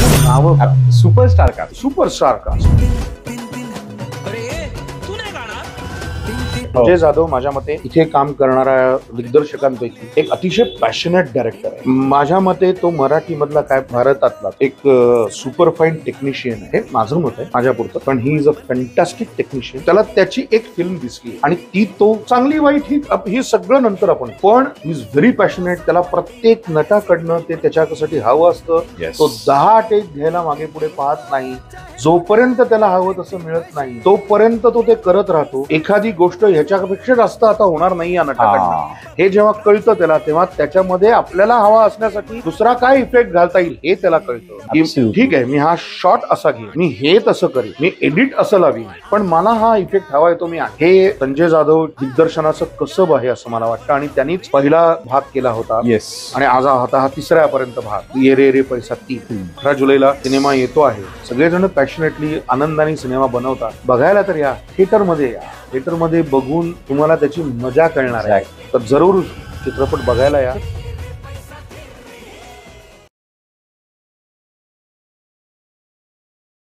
नाव superstar caste. Sanjay Jadhav माझ्या मते इथे काम करणाऱ्या दिग्दर्शकांपैकी एक अतिशय पॅशनेट डायरेक्टर आहे. माझ्या मते तो मराठी मधला काय भारतातला एक सुपर फाईन टेक्निशियन आहे, माझं मत आहे माझ्यापुरतं. पण he is a fantastic technician. त्याला त्याची एक फिल्म दिसली आणि ती तो चांगली वाईट ही सगळं नंतर आपण, पण ही इज व्हेरी पॅशनेट. त्याला प्रत्येक नटाकडनं ते त्याच्यासाठी हवं असतं. तो 10 टेक घ्यायला मागे पुढे पाहत नाही. जोपर्यंत त्याला हवं तसं मिळत नाही तोपर्यंत तो ते करत राहतो. एखादी गोष्ट ह्याच्यापेक्षा जास्त आता होणार नाही या नटाकडनं हे जेव्हा कळतं त्याला, तेव्हा त्याच्यामध्ये आपल्याला हवा असण्यासाठी दुसरा काय इफेक्ट घालता येईल हे त्याला कळतं. ठीक आहे, मी हा शॉट असा घेईन, मी हे तसं करीन, मी एडिट असं लावीन, पण मला हा इफेक्ट हवा येतो. मी हे संजय जाधव दिग्दर्शनाचं कसब आहे असं मला वाटतं. आणि त्यांनीच पहिला भाग केला होता आणि आज आता हा 3ऱ्यापर्यंत भाग. ये रे रे पैसा 3 18 जुलैला सिनेमा येतो आहे. सगळेजण पॅशनेटली आनंदाने सिनेमा बनवतात. बघायला तर या, थिएटरमध्ये या. थिएटरमध्ये बघून तुम्हाला त्याची मजा कळणार आहे. तर जरूर चित्रपट बघायला या.